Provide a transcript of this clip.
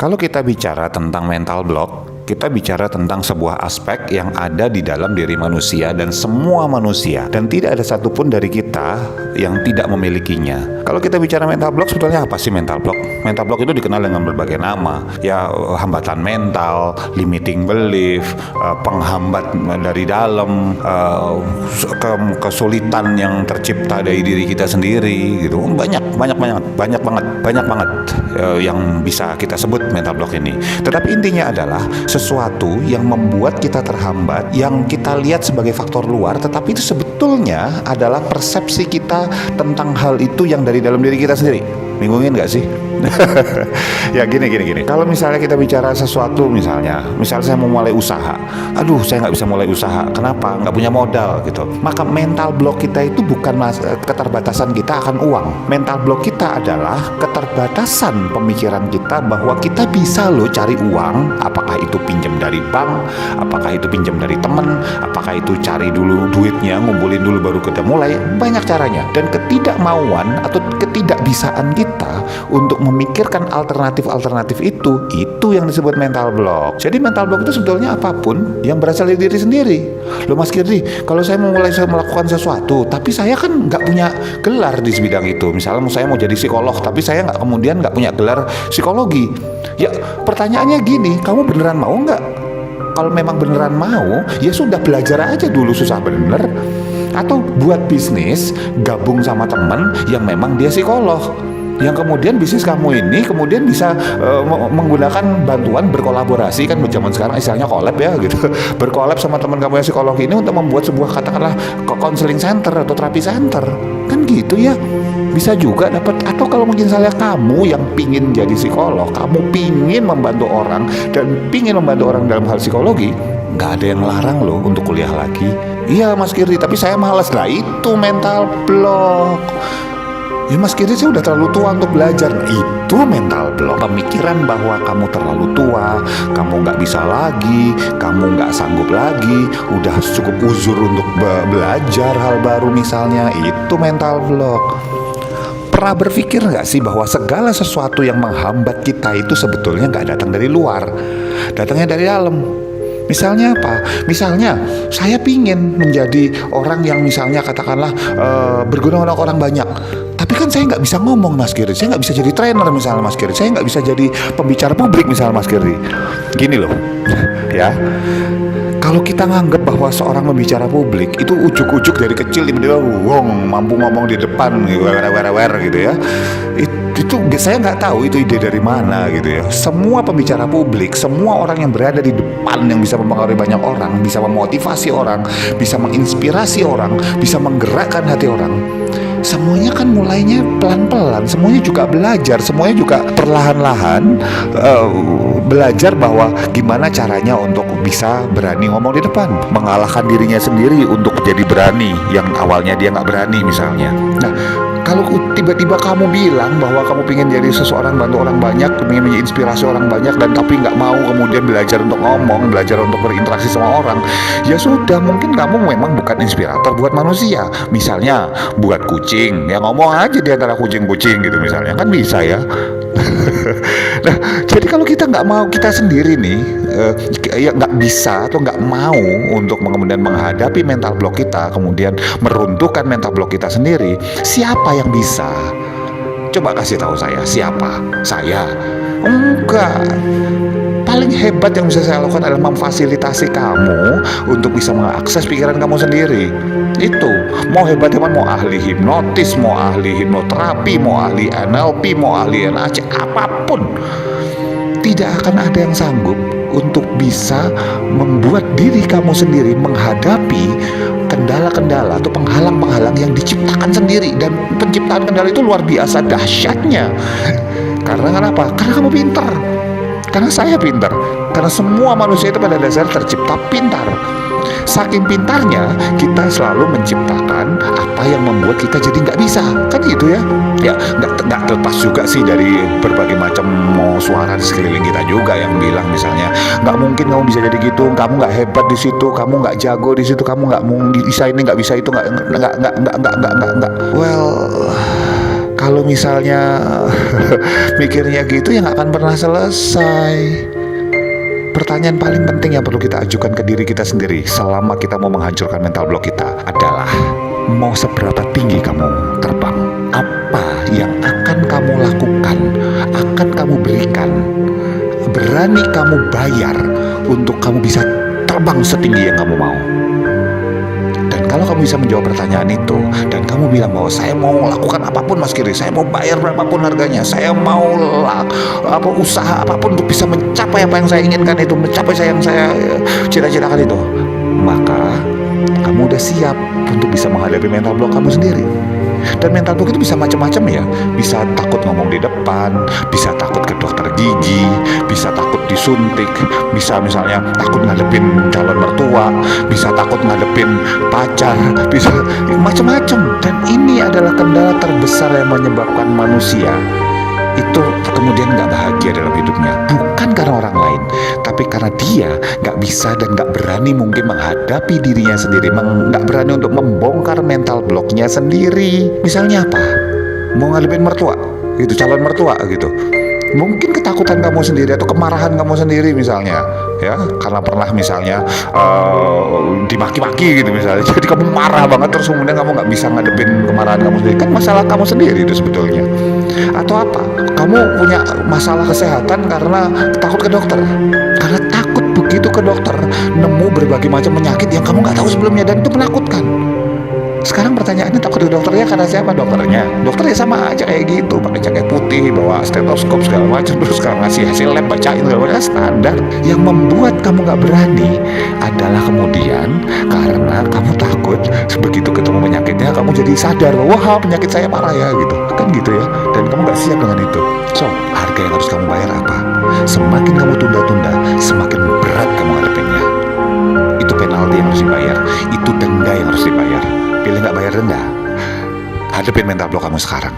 Kalau kita bicara tentang mental block, kita bicara tentang sebuah aspek yang ada di dalam diri manusia dan semua manusia, dan tidak ada satupun dari kita yang tidak memilikinya. Kalau kita bicara mental block, sebetulnya apa sih mental block? Mental block itu dikenal dengan berbagai nama, ya hambatan mental, limiting belief, penghambat dari dalam, kesulitan yang tercipta dari diri kita sendiri, gitu. Banyak banget yang bisa kita sebut mental block ini. Tetapi intinya adalah sesuatu yang membuat kita terhambat, yang kita lihat sebagai faktor luar, tetapi itu sebetulnya adalah persepsi kita tentang hal itu yang dari dalam diri kita sendiri. Bingungin gak sih? Ya gini. Kalau misalnya kita bicara sesuatu, misalnya saya mau mulai usaha, aduh saya nggak bisa mulai usaha, kenapa? Nggak punya modal gitu. Maka mental block kita itu bukan keterbatasan kita akan uang. Mental block kita adalah keterbatasan pemikiran kita bahwa kita bisa loh cari uang. Apakah itu pinjam dari bank, apakah itu pinjam dari teman, apakah itu cari dulu duitnya, ngumpulin dulu baru kita mulai. Banyak caranya. Dan ketidakmauan atau ketidakbisaan kita untuk memikirkan alternatif itu yang disebut mental block. Jadi mental block itu sebetulnya apapun yang berasal dari diri sendiri. Loh Mas Kirdi, kalau saya mau mulai melakukan sesuatu, tapi saya kan nggak punya gelar di bidang itu. Misalnya saya mau jadi psikolog, tapi saya nggak punya gelar psikologi. Ya pertanyaannya gini, kamu beneran mau nggak? Kalau memang beneran mau, ya sudah belajar aja dulu, susah bener. Atau buat bisnis, gabung sama teman yang memang dia psikolog, yang kemudian bisnis kamu ini kemudian bisa menggunakan bantuan berkolaborasi, kan zaman sekarang istilahnya collab ya gitu, berkolab sama teman kamu yang psikolog ini untuk membuat sebuah katakanlah counseling center atau terapi center, kan gitu ya. Bisa juga dapat. Atau kalau mungkin saya kamu yang pingin jadi psikolog, kamu pingin membantu orang dan pingin membantu orang dalam hal psikologi, nggak ada yang larang loh untuk kuliah lagi. Iya Mas Kirdi, tapi saya malas. Lah itu mental block. Ya Mas Kirdi, saya udah terlalu tua untuk belajar. Nah, itu mental block. Pemikiran bahwa kamu terlalu tua, kamu nggak bisa lagi, kamu nggak sanggup lagi, udah cukup uzur untuk belajar hal baru misalnya. Itu mental block. Pernah berpikir nggak sih bahwa segala sesuatu yang menghambat kita itu sebetulnya nggak datang dari luar, datangnya dari dalam? Misalnya apa? Misalnya saya pingin menjadi orang yang misalnya katakanlah berguna untuk orang banyak, tapi kan saya nggak bisa ngomong Mas Kirdi, saya nggak bisa jadi trainer misalnya Mas Kirdi, saya nggak bisa jadi pembicara publik misalnya Mas Kirdi. Gini loh ya, kalau kita nganggap bahwa seorang pembicara publik itu ujuk-ujuk dari kecil tiba-tiba mampu ngomong di depan gitu, gitu ya, itu saya nggak tahu itu ide dari mana gitu ya. Semua pembicara publik, semua orang yang berada di depan yang bisa mempengaruhi banyak orang, bisa memotivasi orang, bisa menginspirasi orang, bisa menggerakkan hati orang, semuanya kan mulainya pelan-pelan, semuanya juga belajar, semuanya juga perlahan-lahan belajar bahwa gimana caranya untuk bisa berani ngomong di depan, mengalahkan dirinya sendiri untuk jadi berani yang awalnya dia nggak berani misalnya. Nah, kalau tiba-tiba kamu bilang bahwa kamu ingin jadi seseorang bantu orang banyak, ingin menginspirasi orang banyak, dan tapi nggak mau kemudian belajar untuk ngomong, belajar untuk berinteraksi sama orang, ya sudah, mungkin kamu memang bukan inspirator buat manusia. Misalnya buat kucing, ya ngomong aja di antara kucing-kucing gitu misalnya, kan bisa ya. Nah, jadi kalau kita nggak mau, kita sendiri nih ya nggak bisa atau nggak mau untuk kemudian menghadapi mental block kita, kemudian meruntuhkan mental block kita sendiri, siapa yang bisa? Coba kasih tahu saya, siapa? Saya? Enggak. Paling hebat yang bisa saya lakukan adalah memfasilitasi kamu untuk bisa mengakses pikiran kamu sendiri. Itu mau hebat hebat, mau ahli hipnotis, mau ahli hipnoterapi, mau ahli NLP, mau ahli NAC, apapun, tidak akan ada yang sanggup untuk bisa membuat diri kamu sendiri menghadapi kendala-kendala atau penghalang-penghalang yang diciptakan sendiri. Dan penciptaan kendala itu luar biasa dahsyatnya. Karena kenapa? Karena kamu pintar, karena saya pintar, karena semua manusia itu pada dasar tercipta pintar. Saking pintarnya kita selalu menciptakan apa yang membuat kita jadi nggak bisa, kan gitu ya. Ya nggak terlepas juga sih dari berbagai macam suara di sekeliling kita juga yang bilang misalnya nggak mungkin kamu bisa jadi gitu, kamu nggak hebat di situ, kamu nggak jago di situ, kamu nggak bisa ini, nggak bisa itu, nggak. Well, Kalau misalnya mikirnya gitu ya nggak akan pernah selesai. Pertanyaan paling penting yang perlu kita ajukan ke diri kita sendiri selama kita mau menghancurkan mental block kita adalah, mau seberapa tinggi kamu terbang? Apa yang akan kamu lakukan, akan kamu berikan, berani kamu bayar untuk kamu bisa terbang setinggi yang kamu mau? Dan kalau kamu bisa menjawab pertanyaan itu, dan kamu bilang bahwa saya mau lakukan apapun Mas Kiri, saya mau bayar berapapun harganya, saya mau usaha apapun untuk bisa mencapai apa yang saya inginkan itu, mencapai yang saya cita-citakan itu, maka kamu udah siap untuk bisa menghadapi mental block kamu sendiri. Dan mental block itu bisa macam-macam ya. Bisa takut ngomong di depan, bisa takut ke dokter gigi, bisa takut disuntik, bisa misalnya takut ngadepin calon mertua, bisa takut ngadepin pacar, bisa macam-macam. Dan ini adalah kendala terbesar yang menyebabkan manusia itu kemudian gak bahagia dalam hidupnya. Bukan karena orang lain, tapi karena dia gak bisa dan gak berani mungkin menghadapi dirinya sendiri, gak berani untuk membongkar mental blocknya sendiri. Misalnya apa? Mau ngadepin mertua gitu, calon mertua gitu. Mungkin ketakutan kamu sendiri atau kemarahan kamu sendiri misalnya, ya, karena pernah misalnya dimaki-maki gitu misalnya, jadi kamu marah banget terus kemudian kamu nggak bisa ngadepin kemarahan kamu sendiri. Kan masalah kamu sendiri itu sebetulnya. Atau apa? Kamu punya masalah kesehatan karena takut ke dokter, karena takut begitu ke dokter nemu berbagai macam penyakit yang kamu nggak tahu sebelumnya, dan itu menakutkan. Sekarang pertanyaannya, takut ke dokternya karena siapa? Dokternya sama aja kayak gitu, pakai jaket putih, bawa stetoskop segala macam, terus sekarang ngasih hasil lab, bacain segala macam, standar. Yang membuat kamu nggak berani adalah kemudian karena kamu takut begitu ketemu penyakitnya kamu jadi sadar, wah penyakit saya parah ya gitu, kan gitu ya, dan kamu nggak siap dengan itu. So, harga yang harus kamu bayar apa? Semakin kamu tunda-tunda, semakin berat kamu ngadepinnya. Itu penalti yang harus dibayar, itu denda yang harus dibayar. Pilih nggak bayar denda, hadapin mental block kamu sekarang.